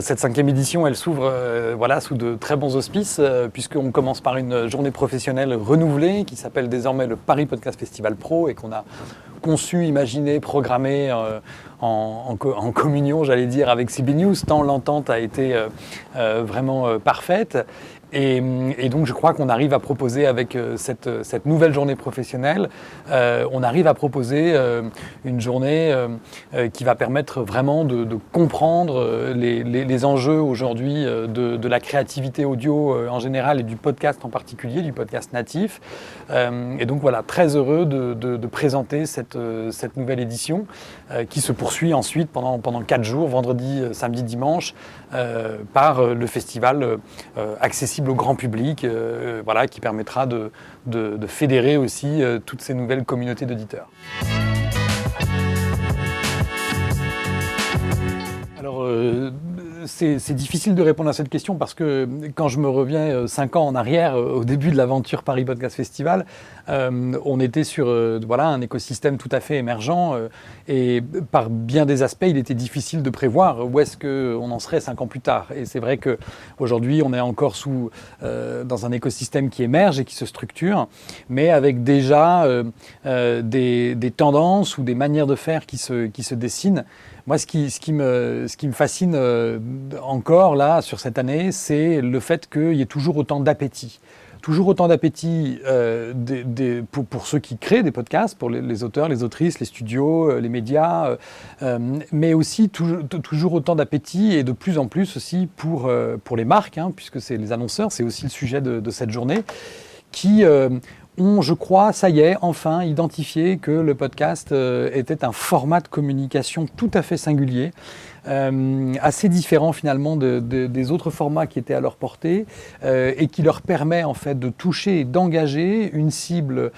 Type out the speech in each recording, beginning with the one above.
cette 5e édition, elle s'ouvre sous de très bons auspices, puisqu'on commence par une journée professionnelle renouvelée qui s'appelle désormais le Paris Podcast Festival Pro et qu'on a conçu, imaginé, programmé en communion, j'allais dire, avec CB News, tant l'entente a été vraiment parfaite. Et donc je crois qu'on arrive à proposer avec cette nouvelle journée professionnelle, on arrive à proposer une journée qui va permettre vraiment de comprendre les enjeux aujourd'hui de la créativité audio en général et du podcast en particulier, du podcast natif. Et donc voilà, très heureux de présenter cette nouvelle édition qui se poursuit ensuite pendant 4 jours, vendredi, samedi, dimanche, par le festival accessible au grand public, qui permettra de fédérer aussi toutes ces nouvelles communautés d'auditeurs. Alors, c'est difficile de répondre à cette question parce que quand je me reviens 5 ans en arrière, au début de l'aventure Paris Podcast Festival, on était sur un écosystème tout à fait émergent et par bien des aspects, il était difficile de prévoir où est-ce qu'on en serait 5 ans plus tard. Et c'est vrai qu'aujourd'hui, on est encore dans un écosystème qui émerge et qui se structure, mais avec déjà des tendances ou des manières de faire qui se dessinent. Moi, ce qui me fascine encore là sur cette année, c'est le fait qu'il y ait toujours autant d'appétit. Toujours autant d'appétit pour ceux qui créent des podcasts, pour les auteurs, les autrices, les studios, les médias, mais aussi toujours autant d'appétit et de plus en plus aussi pour les marques, puisque c'est les annonceurs, c'est aussi le sujet de cette journée, qui ont, je crois, ça y est, enfin identifié que le podcast était un format de communication tout à fait singulier, assez différent finalement des autres formats qui étaient à leur portée et qui leur permet en fait de toucher et d'engager une cible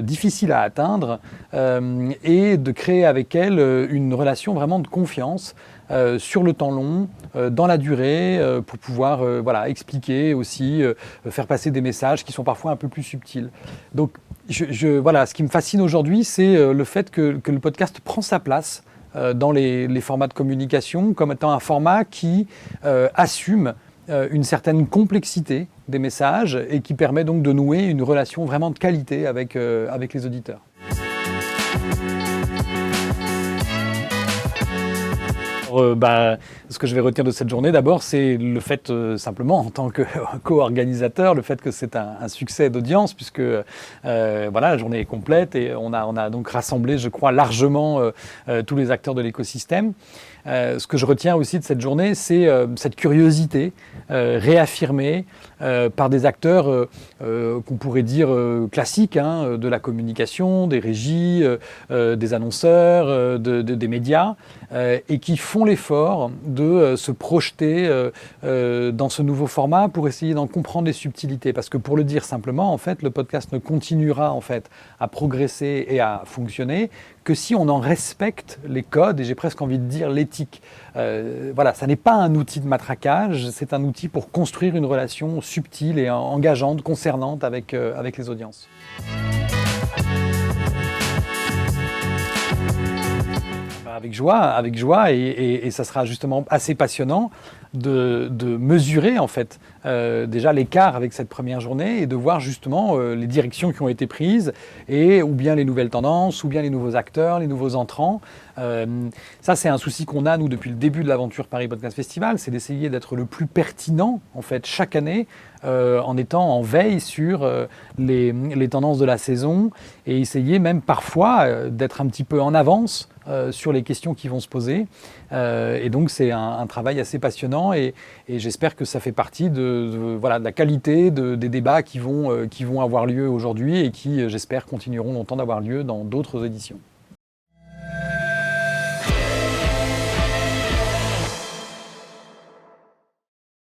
difficile à atteindre et de créer avec elle une relation vraiment de confiance sur le temps long, dans la durée, pour pouvoir expliquer aussi, faire passer des messages qui sont parfois un peu plus subtils. Donc ce qui me fascine aujourd'hui, c'est le fait que le podcast prend sa place dans les formats de communication comme étant un format qui assume une certaine complexité des messages et qui permet donc de nouer une relation vraiment de qualité avec les auditeurs. Ce que je vais retenir de cette journée, d'abord, c'est le fait, simplement, en tant que co-organisateur, le fait que c'est un succès d'audience, puisque la journée est complète et on a donc rassemblé, je crois, largement tous les acteurs de l'écosystème. Ce que je retiens aussi de cette journée, c'est cette curiosité réaffirmée par des acteurs qu'on pourrait dire classiques, de la communication, des régies, des annonceurs, des médias, et qui font l'effort de se projeter dans ce nouveau format pour essayer d'en comprendre les subtilités. Parce que pour le dire simplement, en fait, le podcast ne continuera en fait à progresser et à fonctionner que si on en respecte les codes, et j'ai presque envie de dire l'éthique. Ça n'est pas un outil de matraquage, c'est un outil pour construire une relation subtile et engageante, concernante avec les audiences. Avec joie, et ça sera justement assez passionnant de mesurer en fait déjà l'écart avec cette première journée et de voir justement les directions qui ont été prises et ou bien les nouvelles tendances, ou bien les nouveaux acteurs, les nouveaux entrants. Ça, c'est un souci qu'on a, nous, depuis le début de l'aventure Paris Podcast Festival, c'est d'essayer d'être le plus pertinent, en fait, chaque année, en étant en veille sur les tendances de la saison et essayer même parfois d'être un petit peu en avance sur les questions qui vont se poser. Et donc, c'est un travail assez passionnant et j'espère que ça fait partie de la qualité des débats qui vont avoir lieu aujourd'hui et qui, j'espère, continueront longtemps d'avoir lieu dans d'autres éditions.